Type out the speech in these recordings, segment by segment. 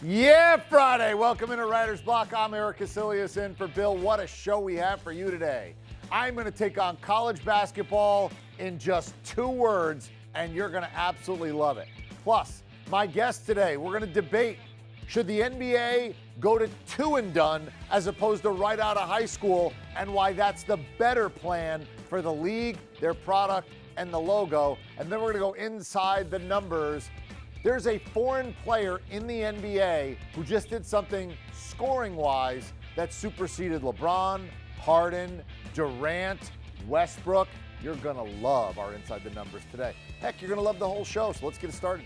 Yeah, Friday. Welcome into Writer's Block. I'm Erik Kuselias in for Bill. What a show we have for you today. I'm going to take on college basketball in just 2 words, and you're going to absolutely love it. Plus, my guest today, we're going to debate, should the NBA go to 2 and done as opposed to right out of high school, and why that's the better plan for the league, their product, and the logo. And then we're going to go inside the numbers. There's a foreign player in the NBA who just did something scoring-wise that superseded LeBron, Harden, Durant, Westbrook. You're going to love our Inside the Numbers today. Heck, you're going to love the whole show, so let's get it started.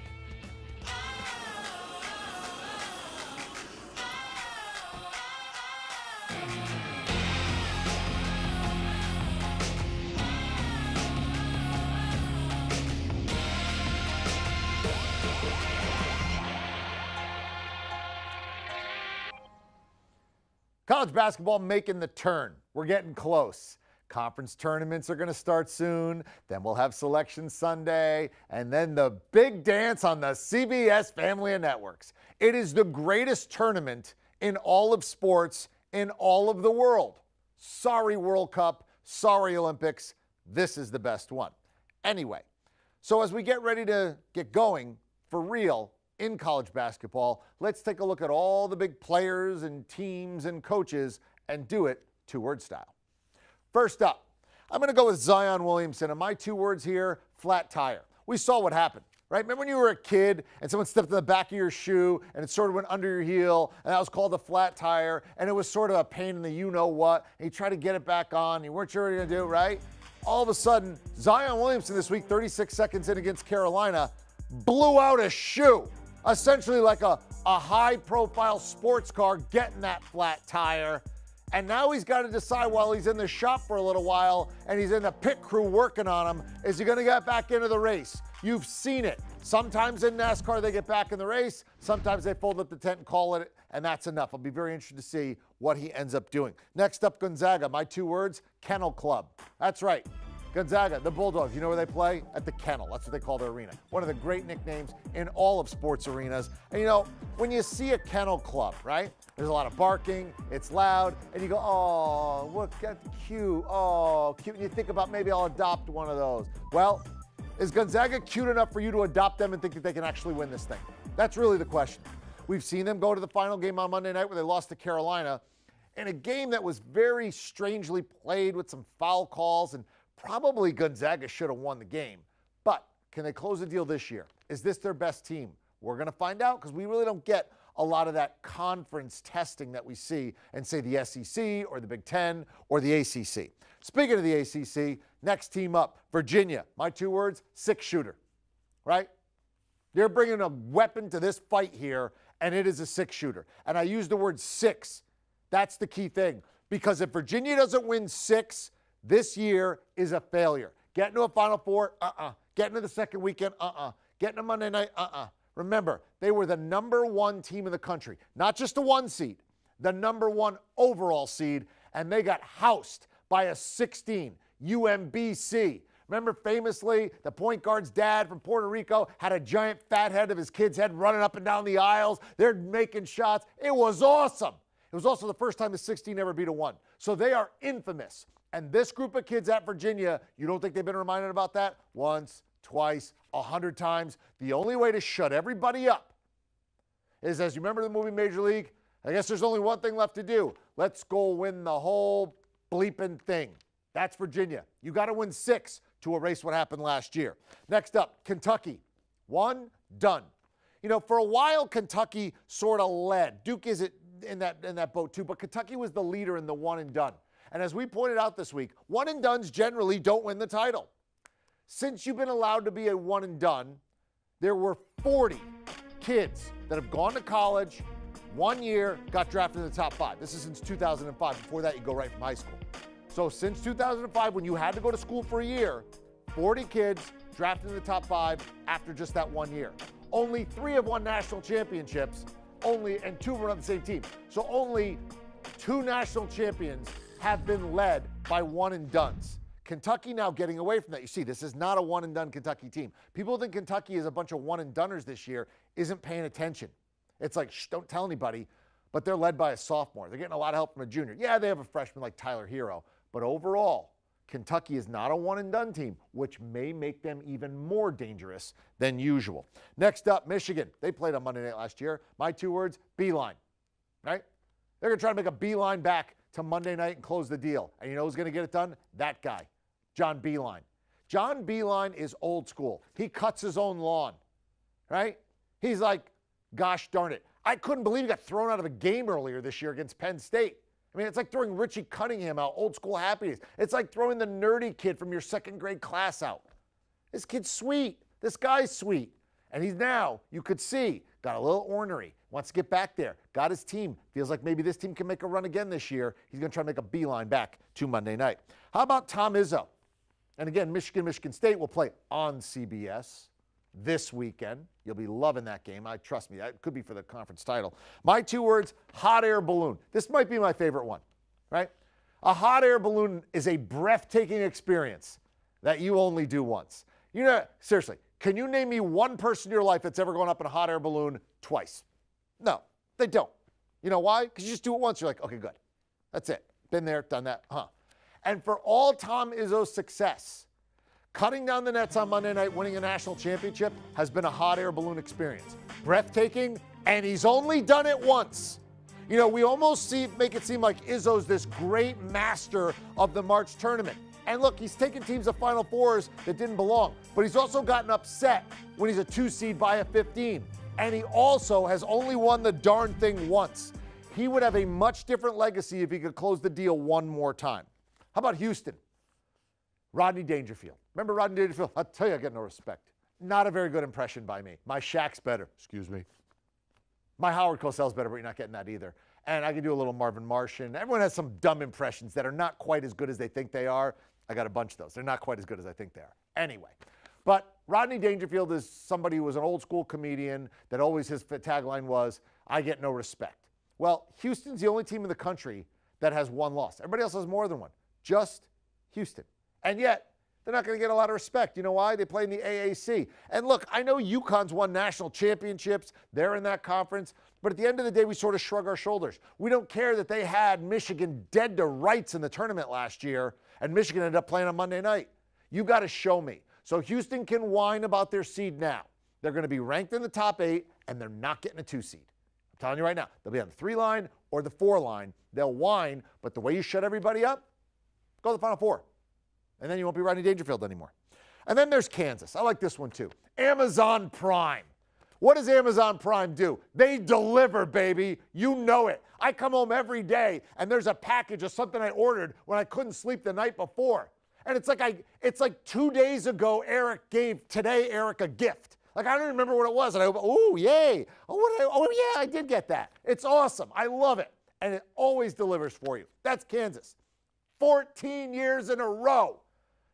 College basketball making the turn. We're getting close. Conference tournaments are going to start soon. Then we'll have Selection Sunday. And then the big dance on the CBS family of networks. It is the greatest tournament in all of sports in all of the world. Sorry, World Cup. Sorry, Olympics. This is the best one. Anyway, so as we get ready to get going for real in college basketball, let's take a look at all the big players and teams and coaches and do it 2-word style. First up, I'm going to go with Zion Williamson, and my 2 words here, flat tire. We saw what happened, right? Remember when you were a kid and someone stepped in the back of your shoe and it sort of went under your heel, and that was called a flat tire, and it was sort of a pain in the you-know-what, and you tried to get it back on, you weren't sure what you were going to do, right? All of a sudden, Zion Williamson this week, 36 seconds in against Carolina, blew out a shoe. Essentially like a high-profile sports car getting that flat tire. And now he's got to decide while he's in the shop for a little while and he's in the pit crew working on him, is he going to get back into the race? You've seen it. Sometimes in NASCAR they get back in the race. Sometimes they fold up the tent and call it, and that's enough. I'll be very interested to see what he ends up doing. Next up, Gonzaga. My 2 words, Kennel Club. That's right. Gonzaga, the Bulldogs, you know where they play? At the Kennel. That's what they call their arena. One of the great nicknames in all of sports arenas. And you know, when you see a Kennel Club, right? There's a lot of barking, it's loud, and you go, oh, look, that's cute, oh, cute. And you think about maybe I'll adopt one of those. Well, is Gonzaga cute enough for you to adopt them and think that they can actually win this thing? That's really the question. We've seen them go to the final game on Monday night where they lost to Carolina in a game that was very strangely played with some foul calls, and probably Gonzaga should have won the game. But can they close the deal this year? Is this their best team? We're going to find out, because we really don't get a lot of that conference testing that we see in, say, the SEC or the Big Ten or the ACC. Speaking of the ACC, next team up, Virginia. My 2 words, 6-shooter, right? They're bringing a weapon to this fight here, and it is a 6-shooter. And I use the word 6. That's the key thing, because if Virginia doesn't win 6, this year is a failure. Getting to a Final Four, Getting to the second weekend, Getting to Monday night, Remember, they were the number 1 team in the country, not just the 1 seed, the number 1 overall seed, and they got housed by a 16, UMBC. Remember, famously, the point guard's dad from Puerto Rico had a giant fat head of his kid's head running up and down the aisles. They're making shots. It was awesome. It was also the first time the 16 ever beat a 1. So they are infamous. And this group of kids at Virginia, you don't think they've been reminded about that? Once, twice, 100 times. The only way to shut everybody up is, as you remember the movie Major League, I guess there's only one thing left to do. Let's go win the whole bleeping thing. That's Virginia. You got to win 6 to erase what happened last year. Next up, Kentucky. 1, done. You know, for a while, Kentucky sort of led. Duke is in that boat too, but Kentucky was the leader in the 1 and done. And as we pointed out this week, 1 and dones generally don't win the title. Since you've been allowed to be a 1 and done, there were 40 kids that have gone to college, 1 year, got drafted in the top 5. This is since 2005. Before that, you go right from high school. So since 2005, when you had to go to school for a year, 40 kids drafted in the top 5 after just that 1 year. Only 3 have won national championships, and 2 were on the same team. So only 2 national champions have been led by 1 and dones. Kentucky now getting away from that. You see, this is not a 1 and done Kentucky team. People think Kentucky is a bunch of 1 and doners this year, isn't paying attention. It's like, shh, don't tell anybody, but they're led by a sophomore. They're getting a lot of help from a junior. Yeah, they have a freshman like Tyler Hero, but overall, Kentucky is not a one-and-done team, which may make them even more dangerous than usual. Next up, Michigan. They played on Monday night last year. My 2 words, beeline, right? They're going to try to make a beeline back to Monday night and close the deal. And you know who's going to get it done? That guy, John Beilein. John Beilein is old school. He cuts his own lawn, right? He's like, gosh darn it. I couldn't believe he got thrown out of a game earlier this year against Penn State. I mean, it's like throwing Richie Cunningham out, old school happiness. It's like throwing the nerdy kid from your second grade class out. This kid's sweet. This guy's sweet. And he's now, you could see, got a little ornery. Wants to get back there. Got his team. Feels like maybe this team can make a run again this year. He's going to try to make a beeline back to Monday night. How about Tom Izzo? And again, Michigan State will play on CBS this weekend. You'll be loving that game. Trust me, that could be for the conference title. My 2 words, hot air balloon. This might be my favorite one, right? A hot air balloon is a breathtaking experience that you only do once. You know, seriously, can you name me one person in your life that's ever gone up in a hot air balloon twice? No, they don't. You know why? Because you just do it once. You're like, okay, good. That's it. Been there, done that, And for all Tom Izzo's success, cutting down the nets on Monday night, winning a national championship has been a hot air balloon experience. Breathtaking, and he's only done it once. You know, we almost make it seem like Izzo's this great master of the March tournament. And look, he's taken teams to Final Fours that didn't belong, but he's also gotten upset when he's a 2 seed by a 15. And he also has only won the darn thing once. He would have a much different legacy if he could close the deal one more time. How about Houston? Rodney Dangerfield. Remember Rodney Dangerfield? I'll tell you, I get no respect. Not a very good impression by me. My Shaq's better. Excuse me. My Howard Cosell's better, but you're not getting that either. And I can do a little Marvin Martian. Everyone has some dumb impressions that are not quite as good as they think they are. I got a bunch of those. They're not quite as good as I think they are. Anyway. But Rodney Dangerfield is somebody who was an old school comedian that always his tagline was, I get no respect. Well, Houston's the only team in the country that has one loss. Everybody else has more than one. Just Houston. And yet, they're not going to get a lot of respect. You know why? They play in the AAC. And look, I know UConn's won national championships. They're in that conference. But at the end of the day, we sort of shrug our shoulders. We don't care that they had Michigan dead to rights in the tournament last year, and Michigan ended up playing on Monday night. You got to show me. So Houston can whine about their seed now. They're going to be ranked in the top 8, and they're not getting a 2 seed. I'm telling you right now. They'll be on the 3 line or the 4 line. They'll whine, but the way you shut everybody up, go to the Final Four. And then you won't be Rodney Dangerfield anymore. And then there's Kansas. I like this one too. Amazon Prime. What does Amazon Prime do? They deliver, baby. You know it. I come home every day, and there's a package of something I ordered when I couldn't sleep the night before. And it's like 2 days ago, Erik gave Erik a gift. Like, I don't remember what it was. And I go, oh, yay. Yeah, I did get that. It's awesome. I love it. And it always delivers for you. That's Kansas. 14 years in a row,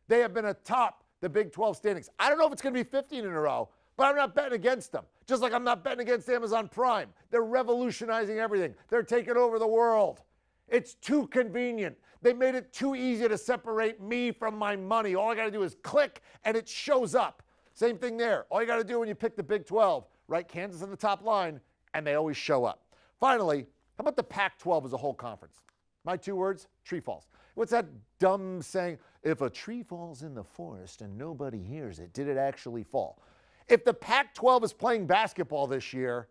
they have been atop the Big 12 standings. I don't know if it's going to be 15 in a row, but I'm not betting against them. Just like I'm not betting against Amazon Prime. They're revolutionizing everything. They're taking over the world. It's too convenient. They made it too easy to separate me from my money. All I got to do is click, and it shows up. Same thing there. All you got to do when you pick the Big 12, write Kansas in the top line, and they always show up. Finally, how about the Pac-12 as a whole conference? My 2 words, tree falls. What's that dumb saying? If a tree falls in the forest and nobody hears it, did it actually fall? If the Pac-12 is playing basketball this year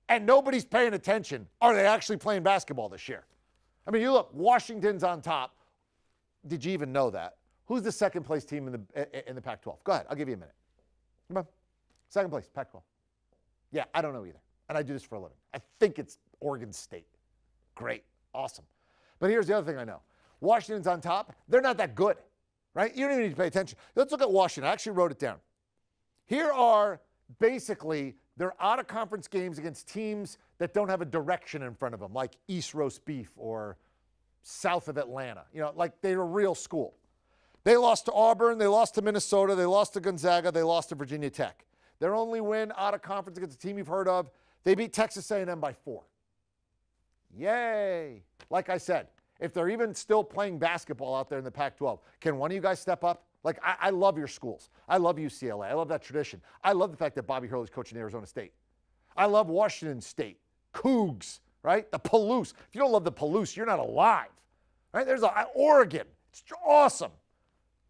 and nobody's paying attention, are they actually playing basketball this year? I mean, you look, Washington's on top. Did you even know that? Who's the second place team in the Pac-12? Go ahead, I'll give you a minute. Come on. Second place, Pac-12. Yeah, I don't know either. And I do this for a living. I think it's Oregon State. Great, awesome. But here's the other thing I know. Washington's on top. They're not that good, right? You don't even need to pay attention. Let's look at Washington. I actually wrote it down. Here are basically their out-of-conference games against teams that don't have a direction in front of them, like East Roast Beef or south of Atlanta. You know, like they're a real school. They lost to Auburn. They lost to Minnesota. They lost to Gonzaga. They lost to Virginia Tech. Their only win out-of-conference against a team you've heard of, they beat Texas A&M by 4. Yay. Like I said, if they're even still playing basketball out there in the Pac-12, can one of you guys step up? Like, I love your schools. I love UCLA. I love that tradition. I love the fact that Bobby Hurley's coaching Arizona State. I love Washington State. Cougs, right? The Palouse. If you don't love the Palouse, you're not alive. Right? There's Oregon. It's awesome.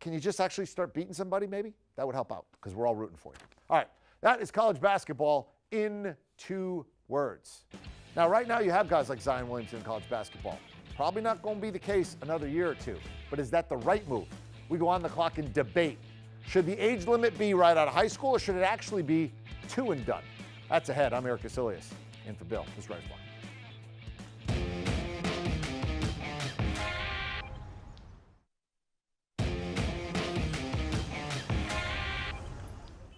Can you just actually start beating somebody maybe? That would help out because we're all rooting for you. All right. That is college basketball in 2 words. Now, right now you have guys like Zion Williamson in college basketball. Probably not going to be the case another year or two. But is that the right move? We go on the clock and debate. Should the age limit be right out of high school or should it actually be 2 and done? That's ahead. I'm Erik Kuselias. In for Bill. This is Writer's Block.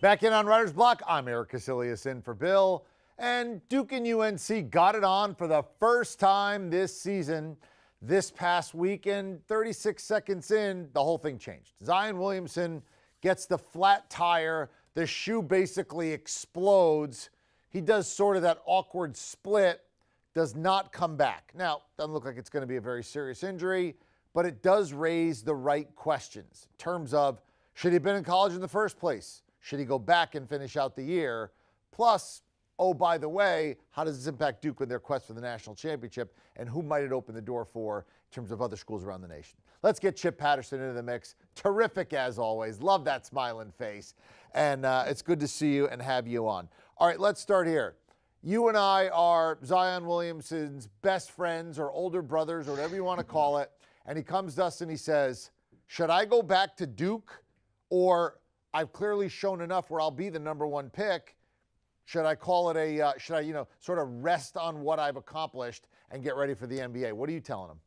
Back in on Writer's Block, I'm Erik Kuselias in for Bill. And Duke and UNC got it on for the first time this season. This past weekend, 36 seconds in, the whole thing changed. Zion Williamson gets the flat tire. The shoe basically explodes. He does sort of that awkward split, does not come back. Now, doesn't look like it's going to be a very serious injury, but it does raise the right questions in terms of, should he have been in college in the first place? Should he go back and finish out the year? Plus, oh, by the way, how does this impact Duke in their quest for the national championship? And who might it open the door for in terms of other schools around the nation? Let's get Chip Patterson into the mix. Terrific as always. Love that smiling face. And it's good to see you and have you on. All right, let's start here. You and I are Zion Williamson's best friends or older brothers or whatever you want to call it. And he comes to us and he says, should I go back to Duke? Or I've clearly shown enough where I'll be the number 1 pick. Should I call it should I, sort of rest on what I've accomplished and get ready for the NBA? What are you telling him?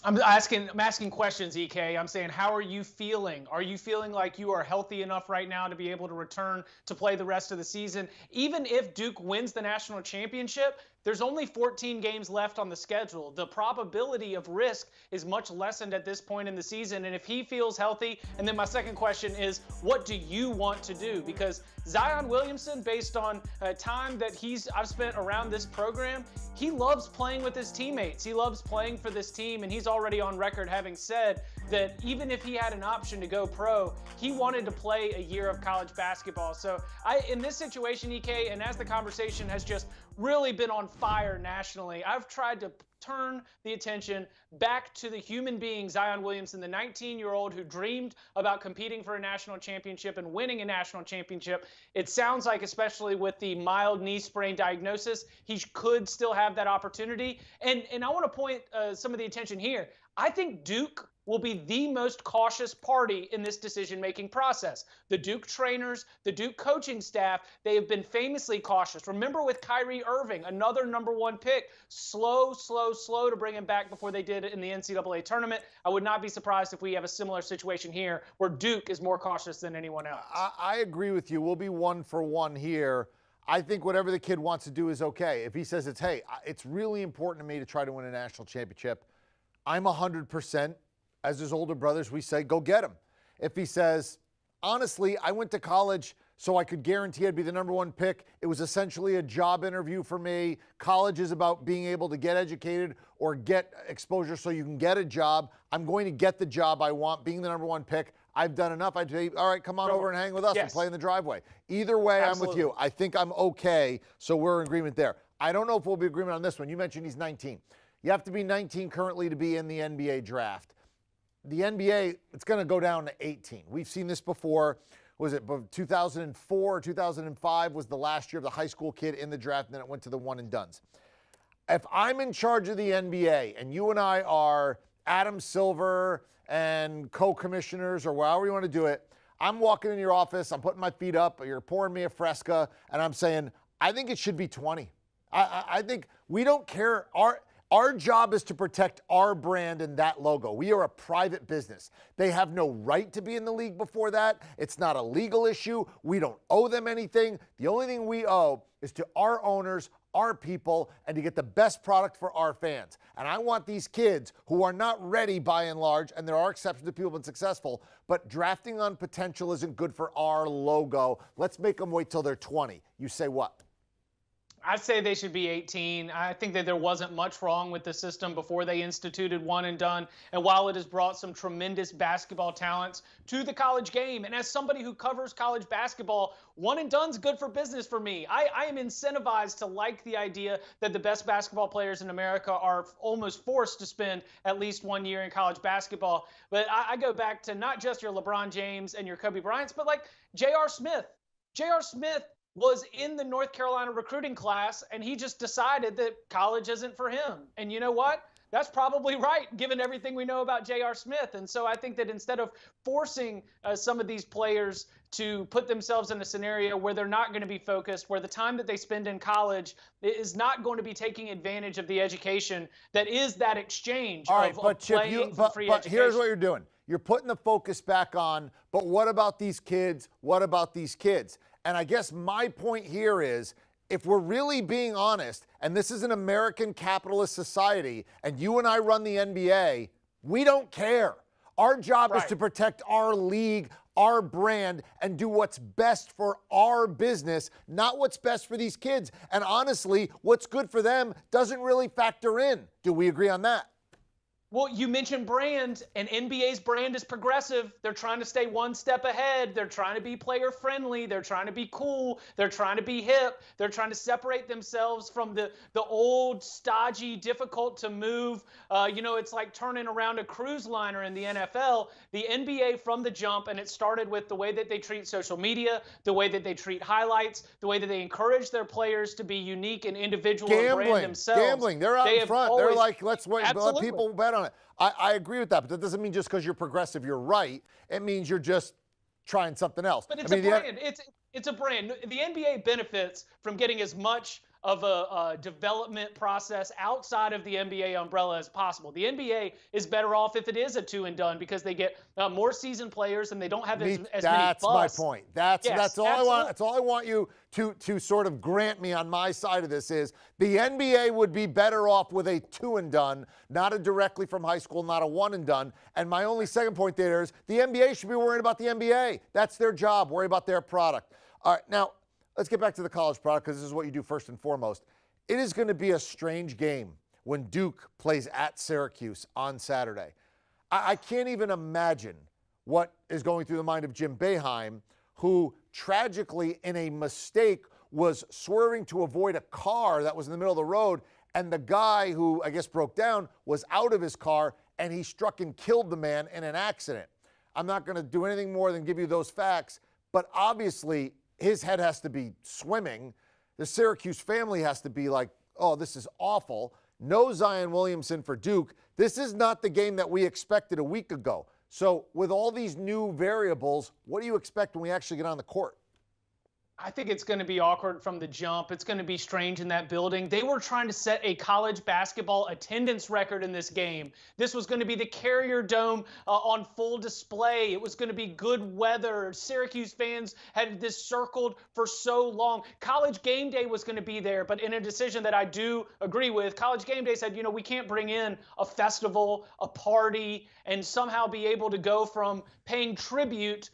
I'm asking questions, EK. I'm saying, how are you feeling? Are you feeling like you are healthy enough right now to be able to return to play the rest of the season? Even if Duke wins the national championship, there's only 14 games left on the schedule. The probability of risk is much lessened at this point in the season. And if he feels healthy, and then my second question is, what do you want to do? Because Zion Williamson, based on time that I've spent around this program, he loves playing with his teammates. He loves playing for this team, and he's already on record having said that even if he had an option to go pro, he wanted to play a year of college basketball. So in this situation, EK, and as the conversation has just really been on fire nationally, I've tried to turn the attention back to the human being, Zion Williamson, the 19-year-old who dreamed about competing for a national championship and winning a national championship. It sounds like, especially with the mild knee sprain diagnosis, he could still have that opportunity. And I want to point some of the attention here. I think Duke will be the most cautious party in this decision-making process. The Duke trainers, the Duke coaching staff, they have been famously cautious. Remember with Kyrie Irving, another number 1 pick, slow to bring him back before they did in the NCAA tournament. I would not be surprised if we have a similar situation here where Duke is more cautious than anyone else. I agree with you. We'll be 1 for 1 here. I think whatever the kid wants to do is okay. If he says it's really important to me to try to win a national championship, I'm 100%. As his older brothers, we say, go get him. If he says, honestly, I went to college so I could guarantee I'd be the number 1 pick. It was essentially a job interview for me. College is about being able to get educated or get exposure so you can get a job. I'm going to get the job I want, being the number 1 pick. I've done enough. I'd say, all right, come on over and hang with us and play in the driveway. Either way, I'm with you. I think I'm okay, so we're in agreement there. I don't know if we'll be in agreement on this one. You mentioned he's 19. You have to be 19 currently to be in the NBA draft. The NBA, it's going to go down to 18. We've seen this before. Was it 2004 or 2005 was the last year of the high school kid in the draft, and then it went to the one and dones. If I'm in charge of the NBA and you and I are Adam Silver and co-commissioners or however you want to do it, I'm walking in your office, I'm putting my feet up, you're pouring me a Fresca, and I'm saying, I think it should be 20. I think we don't care. Our job is to protect our brand and that logo. We are a private business. They have no right to be in the league before that. It's not a legal issue. We don't owe them anything. The only thing we owe is to our owners, our people, and to get the best product for our fans. And I want these kids who are not ready by and large, and there are exceptions to people who have been successful, but drafting on potential isn't good for our logo. Let's make them wait till they're 20. You say what? I'd say they should be 18. I think that there wasn't much wrong with the system before they instituted one and done. And while it has brought some tremendous basketball talents to the college game, and as somebody who covers college basketball, one and done's good for business for me. I am incentivized to like the idea that the best basketball players in America are almost forced to spend at least 1 year in college basketball. But I go back to not just your LeBron James and your Kobe Bryants, but like J.R. Smith. J.R. Smith was in the North Carolina recruiting class, and he just decided that college isn't for him. And you know what? That's probably right, given everything we know about J.R. Smith. And so I think that instead of forcing some of these players to put themselves in a scenario where they're not going to be focused, where the time that they spend in college is not going to be taking advantage of the education that is that exchange of playing for free education. Here's what you're doing. You're putting the focus back on, but what about these kids? What about these kids? And I guess my point here is, if we're really being honest, and this is an American capitalist society, and you and I run the NBA, we don't care. Our job is to protect our league, our brand, and do what's best for our business, not what's best for these kids. And honestly, what's good for them doesn't really factor in. Do we agree on that? Well, you mentioned brand, and NBA's brand is progressive. They're trying to stay one step ahead. They're trying to be player friendly. They're trying to be cool. They're trying to be hip. They're trying to separate themselves from the old, stodgy, difficult to move. It's like turning around a cruise liner in the NFL. The NBA from the jump, and it started with the way that they treat social media, the way that they treat highlights, the way that they encourage their players to be unique and individual and brand themselves. Gambling. They're out in front. They're like, let's wait, let people bet on it. I agree with that, but that doesn't mean just because you're progressive, you're right. It means you're just trying something else. But it's a brand. It's a brand. The NBA benefits from getting as much of a development process outside of the NBA umbrella as possible. The NBA is better off if it is a two and done because they get more seasoned players and they don't have as many busts. That's my point. That's all I want. That's all I want you to sort of grant me on my side of this is the NBA would be better off with a two and done, not a directly from high school, not a one and done. And my only second point there is the NBA should be worried about the NBA. That's their job. Worry about their product. All right, now let's get back to the college product because this is what you do first and foremost. It is going to be a strange game when Duke plays at Syracuse on Saturday. I can't even imagine what is going through the mind of Jim Boeheim, who tragically in a mistake was swerving to avoid a car that was in the middle of the road, and the guy who I guess broke down was out of his car and he struck and killed the man in an accident. I'm not going to do anything more than give you those facts, but obviously his head has to be swimming. The Syracuse family has to be like, oh, this is awful. No Zion Williamson for Duke. This is not the game that we expected a week ago. So with all these new variables, what do you expect when we actually get on the court? I think it's going to be awkward from the jump. It's going to be strange in that building. They were trying to set a college basketball attendance record in this game. This was going to be the Carrier Dome on full display. It was going to be good weather. Syracuse fans had this circled for so long. College Game Day was going to be there, but in a decision that I do agree with, College Game Day said, we can't bring in a festival, a party, and somehow be able to go from paying tribute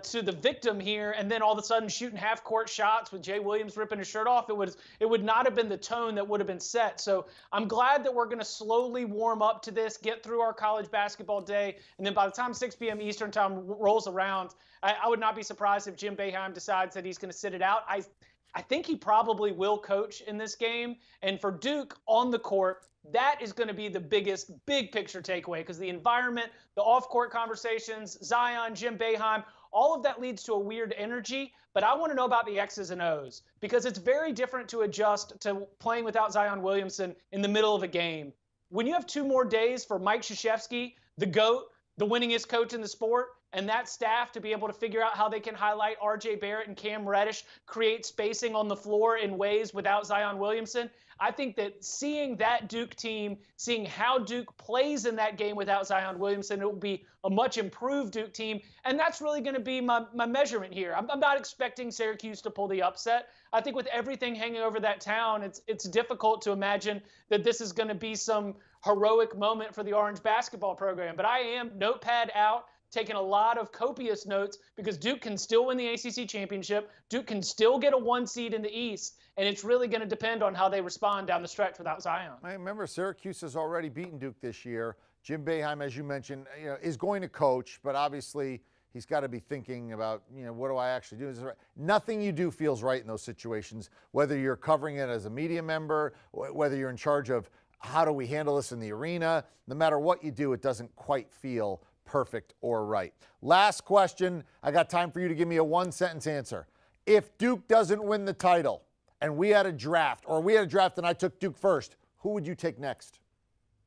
to the victim here, and then all of a sudden shooting half-court shots with Jay Williams ripping his shirt off. It would not have been the tone that would have been set. So I'm glad that we're going to slowly warm up to this, get through our college basketball day, and then by the time 6 p.m. Eastern time rolls around, I would not be surprised if Jim Boeheim decides that he's going to sit it out. I think he probably will coach in this game, and for Duke on the court, that is going to be the biggest big picture takeaway because the environment, the off-court conversations, Zion, Jim Boeheim, all of that leads to a weird energy, but I want to know about the X's and O's because it's very different to adjust to playing without Zion Williamson in the middle of a game. When you have 2 more days for Mike Krzyzewski, the GOAT, the winningest coach in the sport, and that staff to be able to figure out how they can highlight R.J. Barrett and Cam Reddish, create spacing on the floor in ways without Zion Williamson, I think that seeing that Duke team, seeing how Duke plays in that game without Zion Williamson, it will be a much improved Duke team. And that's really going to be my measurement here. I'm not expecting Syracuse to pull the upset. I think with everything hanging over that town, it's difficult to imagine that this is going to be some heroic moment for the Orange basketball program. But I am notepad out, taking a lot of copious notes because Duke can still win the ACC championship. Duke can still get a 1 seed in the East, and it's really going to depend on how they respond down the stretch without Zion. I remember Syracuse has already beaten Duke this year. Jim Boeheim, as you mentioned, is going to coach, but obviously he's got to be thinking about, what do I actually do? Nothing you do feels right in those situations, whether you're covering it as a media member, whether you're in charge of how do we handle this in the arena. No matter what you do, it doesn't quite feel perfect or right. Last question. I got time for you to give me a 1-sentence answer. If Duke doesn't win the title and we had a draft, and I took Duke first, who would you take next?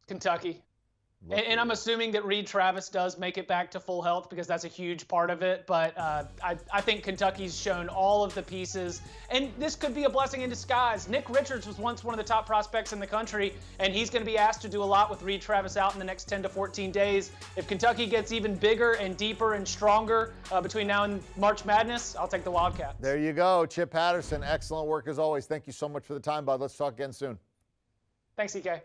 Kentucky. And I'm assuming that Reed Travis does make it back to full health because that's a huge part of it. But I think Kentucky's shown all of the pieces. And this could be a blessing in disguise. Nick Richards was once one of the top prospects in the country, and he's going to be asked to do a lot with Reed Travis out in the next 10 to 14 days. If Kentucky gets even bigger and deeper and stronger between now and March Madness, I'll take the Wildcats. There you go. Chip Patterson, excellent work as always. Thank you so much for the time, bud. Let's talk again soon. Thanks, EK.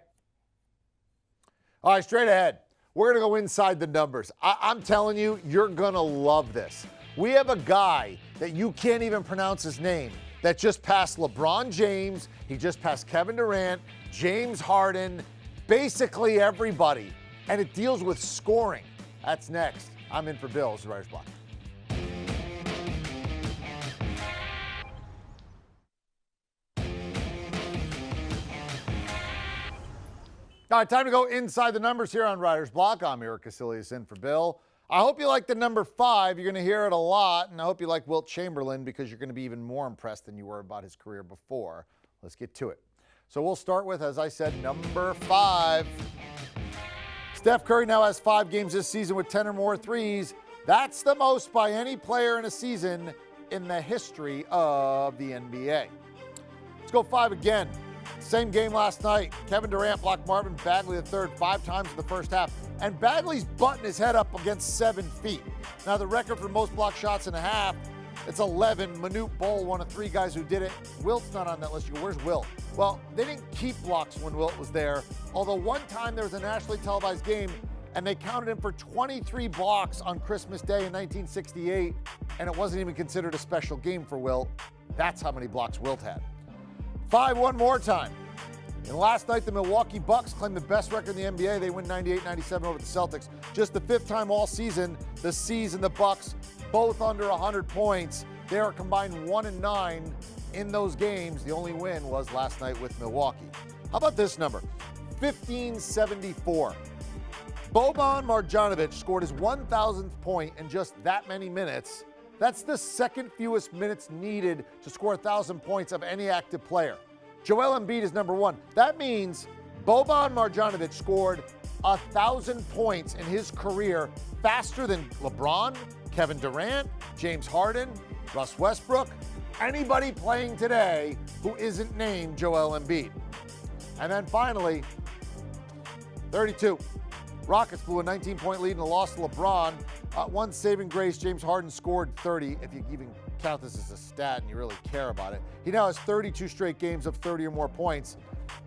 All right, straight ahead. We're going to go inside the numbers. I'm telling you, you're going to love this. We have a guy that you can't even pronounce his name that just passed LeBron James. He just passed Kevin Durant, James Harden, basically everybody. And it deals with scoring. That's next. I'm in for Bill's Writer's Block. All right, time to go inside the numbers here on Writer's Block. I'm Erik Kuselias in for Bill. I hope you like the number 5. You're going to hear it a lot, and I hope you like Wilt Chamberlain because you're going to be even more impressed than you were about his career before. Let's get to it. So we'll start with, as I said, number 5. Steph Curry now has 5 games this season with 10 or more threes. That's the most by any player in a season in the history of the NBA. Let's go 5 again. Same game last night. Kevin Durant blocked Marvin Bagley III 5 times in the first half. And Bagley's butting his head up against 7 feet. Now the record for most block shots in a half, it's 11. Manute Bol, one of 3 guys who did it. Wilt's not on that list. You go, where's Wilt? Well, they didn't keep blocks when Wilt was there. Although one time there was a nationally televised game and they counted him for 23 blocks on Christmas Day in 1968. And it wasn't even considered a special game for Wilt. That's how many blocks Wilt had. 5 one more time. And last night, the Milwaukee Bucks claimed the best record in the NBA. They win 98-97 over the Celtics. Just the 5th time all season, the C's and the Bucks both under 100 points. They are combined 1-9 in those games. The only win was last night with Milwaukee. How about this number? 1574. Boban Marjanovic scored his 1,000th point in just that many minutes. That's the second fewest minutes needed to score 1,000 points of any active player. Joel Embiid is number 1. That means Boban Marjanovic scored 1,000 points in his career faster than LeBron, Kevin Durant, James Harden, Russ Westbrook, anybody playing today who isn't named Joel Embiid. And then finally, 32. Rockets blew a 19-point lead in a loss to LeBron. One saving grace, James Harden scored 30, if you even count this as a stat and you really care about it. He now has 32 straight games of 30 or more points,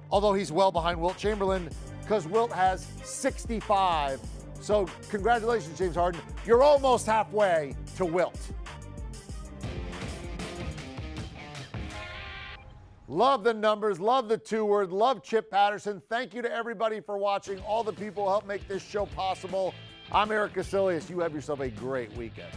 although he's well behind Wilt Chamberlain because Wilt has 65. So congratulations, James Harden. You're almost halfway to Wilt. Love the numbers, love the 2-word, love Chip Patterson. Thank you to everybody for watching, all the people who help make this show possible. I'm Erik Kuselias. You have yourself a great weekend.